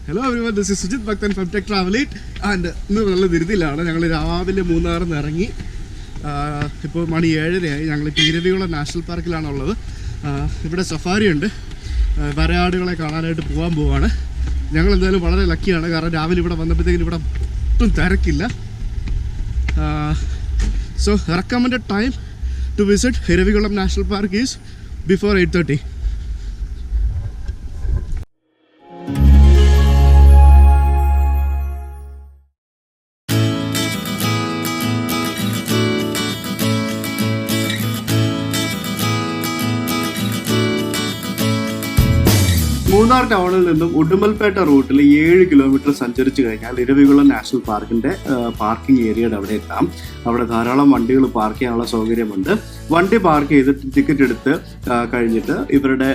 Hello everyone, this is Sujith Bhakthan from tech travel eat. And ഇന്ന് നല്ല ധൃതിയിലാണ്. ഞങ്ങൾ രാവിലെ മൂന്നാറിൽ നിന്ന് ഇറങ്ങി. ഇപ്പോൾ മണി 7:30 ഞങ്ങൾ ഇരവികുളം നാഷണൽ പാർക്കിലാണുള്ളത്. ഇവിടെ സഫാരി ഉണ്ട്. വരയാടുകളെ കാണാനായിട്ട് പോവാണ്. ഞങ്ങൾ എന്തായാലും വളരെ ലക്കിയാണ്, കാരണം രാവിലെ ഇവിടെ വന്നപ്പോഴത്തേക്കും ഇവിടെ ഒട്ടും തിരക്കില്ല. So recommended time to visit Eravikulam national park is before 8:30. Munnar ടൗണിൽ നിന്നും ഉടുമ്പൽപേട്ട റൂട്ടിൽ 7 കിലോമീറ്റർ സഞ്ചരിച്ചു കഴിഞ്ഞാൽ ഇരവികുളം നാഷണൽ പാർക്കിന്റെ പാർക്കിംഗ് ഏരിയയുടെ അവിടെ എത്താം. അവിടെ ധാരാളം വണ്ടികൾ പാർക്ക് ചെയ്യാനുള്ള സൗകര്യമുണ്ട്. വണ്ടി പാർക്ക് ചെയ്തിട്ട് ടിക്കറ്റ് എടുത്ത് കഴിഞ്ഞിട്ട് ഇവരുടെ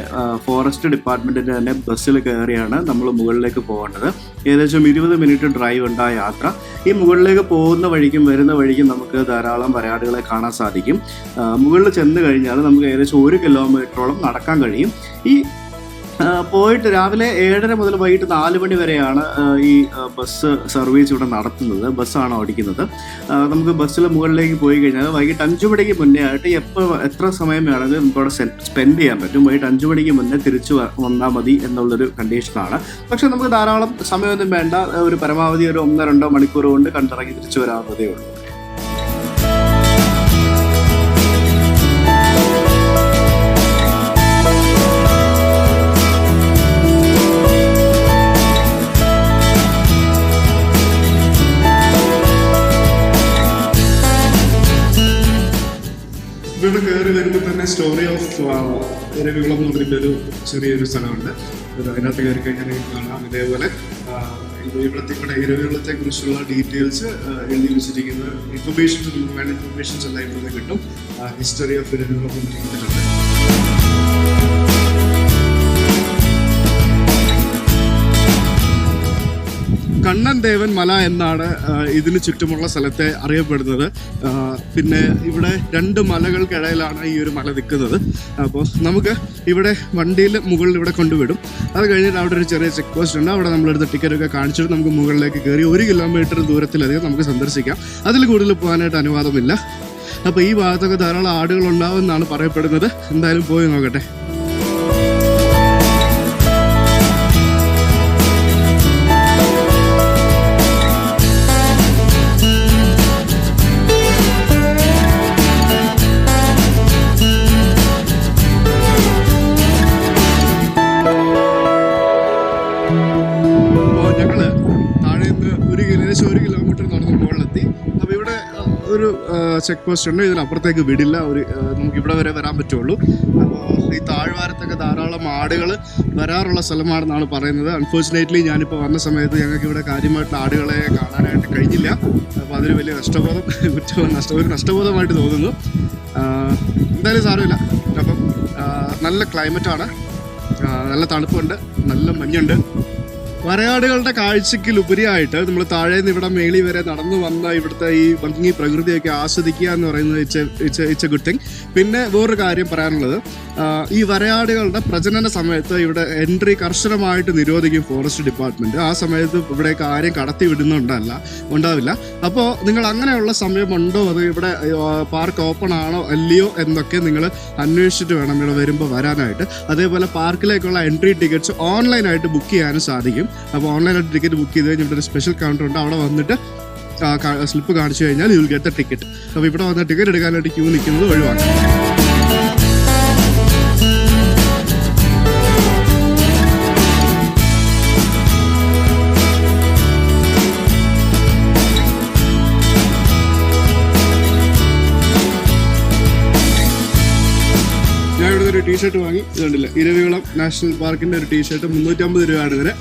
ഫോറസ്റ്റ് ഡിപ്പാർട്ട്മെന്റിന്റെ തന്നെ ബസ്സിൽ കയറിയാണ് നമ്മൾ മുകളിലേക്ക് പോകേണ്ടത്. ഏകദേശം 20 മിനിറ്റ് ഡ്രൈവ് ഉണ്ട് ആ യാത്ര. ഈ മുകളിലേക്ക് പോകുന്ന വഴിക്കും വരുന്ന വഴിക്കും നമുക്ക് ധാരാളം വരയാടുകളെ കാണാൻ സാധിക്കും. മുകളിൽ ചെന്ന് കഴിഞ്ഞാൽ നമുക്ക് ഏകദേശം 1 കിലോമീറ്ററോളം നടക്കാൻ കഴിയും. ഈ പോയിട്ട് രാവിലെ 7:30 മുതൽ വൈകിട്ട് 4 മണി വരെയാണ് ഈ ബസ് സർവീസ് ഇവിടെ നടത്തുന്നത്. ബസ്സാണ് ഓടിക്കുന്നത്. നമുക്ക് ബസ്സിൽ മുകളിലേക്ക് പോയി കഴിഞ്ഞാൽ വൈകിട്ട് 5 മണിക്ക് മുന്നേ ആയിട്ട് എത്ര സമയം വേണമെങ്കിലും നമുക്ക് അവിടെ സ്പെൻഡ് ചെയ്യാൻ പറ്റും. വൈകിട്ട് 5 മണിക്ക് മുന്നേ തിരിച്ചു വന്നാൽ മതി എന്നുള്ളൊരു കണ്ടീഷനാണ്. പക്ഷെ നമുക്ക് ധാരാളം സമയമൊന്നും വേണ്ട. ഒരു പരമാവധി ഒരു 1-2 മണിക്കൂർ കൊണ്ട് കണ്ടിറങ്ങി തിരിച്ചു വരാവുന്നതേ ഉള്ളൂ. ഇവിടെ കയറി വരുമ്പോൾ തന്നെ സ്റ്റോറി ഓഫ് ഇരവികുളം എന്ന് പറഞ്ഞിട്ടൊരു ചെറിയൊരു സ്ഥലമുണ്ട്. അതിനകത്ത് കയറി കഴിഞ്ഞാൽ കാണാം. ഇതേപോലെ ഇവിടെ ഇരവികുളത്തെ കുറിച്ചുള്ള ഡീറ്റെയിൽസ് എഴുതി വെച്ചിരിക്കുന്ന ഇൻഫർമേഷൻസ്, നമുക്ക് വേണ്ട ഇൻഫർമേഷൻസ് എല്ലാം ഇവിടെ കിട്ടും. ഹിസ്റ്ററി ഓഫ് ഇരവികുളം എന്ന് പറഞ്ഞിട്ടുണ്ട്. കണ്ണൻ ദേവൻ മല എന്നാണ് ഇതിന് ചുറ്റുമുള്ള സ്ഥലത്തെ അറിയപ്പെടുന്നത്. പിന്നെ ഇവിടെ 2 മലകൾക്കിടയിലാണ് ഈ ഒരു മല നിൽക്കുന്നത്. അപ്പോൾ നമുക്ക് ഇവിടെ വണ്ടിയിൽ മുകളിൽ ഇവിടെ കൊണ്ടുവിടും. അത് കഴിഞ്ഞിട്ട് അവിടെ ഒരു ചെറിയ ചെക്ക് പോസ്റ്റ് ഉണ്ട്. അവിടെ നമ്മളെടുത്ത് ടിക്കറ്റൊക്കെ കാണിച്ചിട്ട് നമുക്ക് മുകളിലേക്ക് കയറി 1 കിലോമീറ്റർ ദൂരത്തിലധികം നമുക്ക് സന്ദർശിക്കാം. അതിൽ കൂടുതൽ പോകാനായിട്ട് അനുവാദമില്ല. അപ്പോൾ ഈ ഭാഗത്തൊക്കെ ധാരാളം ആടുകൾ ഉണ്ടാവുമെന്നാണ് പറയപ്പെടുന്നത്. എന്തായാലും പോയി നോക്കട്ടെ. ഏകദേശം 1 കിലോമീറ്റർ നടന്ന് മുകളിലെത്തി. അപ്പോൾ ഇവിടെ ഒരു ചെക്ക് പോസ്റ്റ് ഉണ്ട്. ഇതിനപ്പുറത്തേക്ക് വിടില്ല. നമുക്ക് ഇവിടെ വരെ വരാൻ പറ്റുള്ളൂ. അപ്പോൾ ഈ താഴ്വാരത്തൊക്കെ ധാരാളം ആടുകൾ വരാറുള്ള സ്ഥലമാണെന്നാണ് പറയുന്നത്. അൺഫോർച്ചുനേറ്റ്ലി ഞാനിപ്പോൾ വന്ന സമയത്ത് ഞങ്ങൾക്ക് ഇവിടെ കാര്യമായിട്ട് ആടുകളെ കാണാനായിട്ട് കഴിഞ്ഞില്ല. അപ്പോൾ അതൊരു വലിയ നഷ്ടബോധമായിട്ട് തോന്നുന്നു. എന്തായാലും സാരമില്ല. അപ്പം നല്ല ക്ലൈമറ്റാണ്, നല്ല തണുപ്പുണ്ട്, നല്ല മഞ്ഞുണ്ട്. വരയാടുകളുടെ കാഴ്ചയ്ക്കുപരിയായിട്ട് നമ്മൾ താഴെ നിന്ന് ഇവിടെ മേളി വരെ നടന്നു വന്ന ഇവിടുത്തെ ഈ ഭംഗി പ്രകൃതിയൊക്കെ ആസ്വദിക്കുക എന്ന് പറയുന്നത് ഇറ്റ്സ് എ ഗുഡ് തിങ്. പിന്നെ വേറൊരു കാര്യം പറയാനുള്ളത്, ഈ വരയാടുകളുടെ പ്രജനന സമയത്ത് ഇവിടെ എൻട്രി കർശനമായിട്ട് നിരോധിക്കും ഫോറസ്റ്റ് ഡിപ്പാർട്ട്മെന്റ്. ആ സമയത്ത് ഇവിടേക്ക് ആരെയും കടത്തി ഉണ്ടാവില്ല. അപ്പോൾ നിങ്ങൾ അങ്ങനെയുള്ള സമയമുണ്ടോ, അത് ഇവിടെ പാർക്ക് ഓപ്പൺ ആണോ അല്ലയോ എന്നൊക്കെ നിങ്ങൾ അന്വേഷിച്ചിട്ട് വേണം ഇവിടെ വരുമ്പോൾ വരാനായിട്ട്. അതേപോലെ പാർക്കിലേക്കുള്ള എൻട്രി ടിക്കറ്റ്സ് ഓൺലൈനായിട്ട് ബുക്ക് ചെയ്യാനും സാധിക്കും. അപ്പോൾ ഓൺലൈനായിട്ട് ടിക്കറ്റ് ബുക്ക് ചെയ്ത് കഴിഞ്ഞാൽ ഇവിടെ ഒരു സ്പെഷ്യൽ കൗണ്ടർ ഉണ്ട്. അവിടെ വന്നിട്ട് സ്ലിപ്പ് കാണിച്ചു കഴിഞ്ഞാൽ you will get the ticket. അപ്പോൾ ഇവിടെ വന്ന് ടിക്കറ്റ് എടുക്കാനായിട്ട് ക്യൂ നിൽക്കുന്നത് ഒഴിവാക്കാം. ഞാൻ ഇവിടെ ഒരു ടീഷർട്ട് വാങ്ങി. ഇതുണ്ടല്ല, ഇരവികുളം നാഷണൽ പാർക്കിൻ്റെ ഒരു ടീഷർട്ട് 350 രൂപയാണ് ഇതിന്.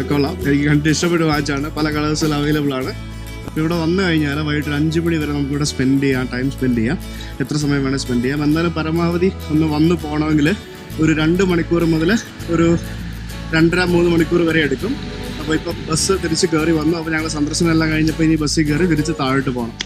കൊള്ളാം, എനിക്ക് കണ്ടിട്ട് ഇഷ്ടപ്പെട്ട് വാങ്ങിച്ചാണ്. പല കളേഴ്സിൽ അവൈലബിൾ ആണ്. അപ്പോൾ ഇവിടെ വന്നു കഴിഞ്ഞാൽ വൈകിട്ട് 5 മണി വരെ നമുക്കിവിടെ ടൈം സ്പെൻഡ് ചെയ്യാം. എത്ര സമയം വേണേൽ സ്പെൻഡ് ചെയ്യാം. എന്നാലും പരമാവധി വന്ന് പോകണമെങ്കിൽ ഒരു 2 മണിക്കൂർ മുതൽ ഒരു 2.5-3 മണിക്കൂർ വരെ എടുക്കും. അപ്പോൾ ഇപ്പോൾ ബസ് തിരിച്ച് കയറി വന്നു. അപ്പോൾ ഞങ്ങൾ സന്ദർശനം എല്ലാം കഴിഞ്ഞപ്പോൾ ഇനി ബസ്സിൽ കയറി തിരിച്ച് താഴോട്ട് പോകണം.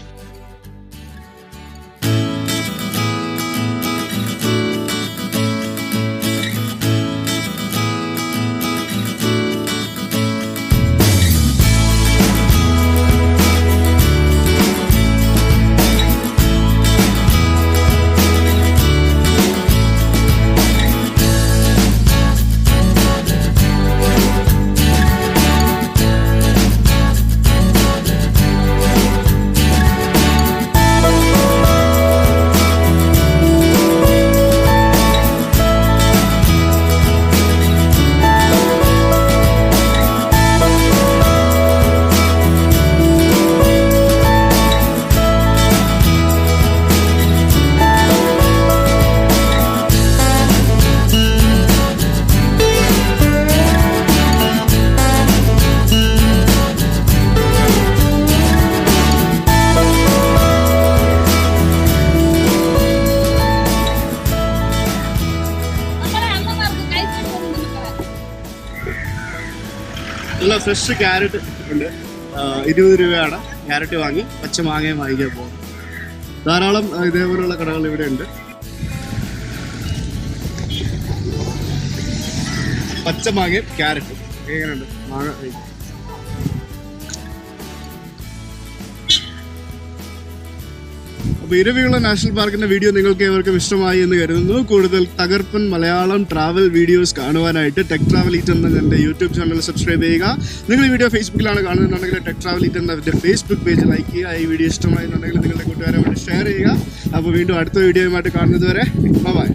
നല്ല ഫ്രഷ് ക്യാരറ്റ് ഉണ്ട്. 20 രൂപയാണ് ക്യാരറ്റ് വാങ്ങി. പച്ച മാങ്ങയും വാങ്ങിക്കാൻ പോകും. ധാരാളം ഇതേപോലുള്ള കടകൾ ഇവിടെ ഉണ്ട്. പച്ച മാങ്ങയും ക്യാരറ്റും എങ്ങനെയുണ്ട്? മാങ്ങ അപ്പോൾ ഇരവികുളം നാഷണൽ പാർക്കിന്റെ വീഡിയോ നിങ്ങൾക്ക് ഏവർക്കും ഇഷ്ടമായി എന്ന് കരുതുന്നു. കൂടുതൽ തകർപ്പൻ മലയാളം ട്രാവൽ വീഡിയോസ് കാണുവാനായിട്ട് ടെക് ട്രാവൽ ഈറ്റ് എന്ന എൻ്റെ യൂട്യൂബ് ചാനൽ സബ്സ്ക്രൈബ് ചെയ്യുക. നിങ്ങൾ ഈ വീഡിയോ ഫേസ്ബുക്കിലാണ് കാണുന്നുണ്ടെങ്കിൽ ടെക് ട്രാവൽ ഈറ്റ് എന്ന ഫേസ്ബുക്ക് പേജ് ലൈക്ക് ചെയ്യുക. ഈ വീഡിയോ ഇഷ്ടമായിരുന്നുണ്ടെങ്കിൽ നിങ്ങളുടെ കൂട്ടുകാരെ വേണ്ടി ഷെയർ ചെയ്യുക. അപ്പോൾ വീണ്ടും അടുത്ത വീഡിയോയുമായിട്ട് കാണുന്നത് വരെ ബൈ.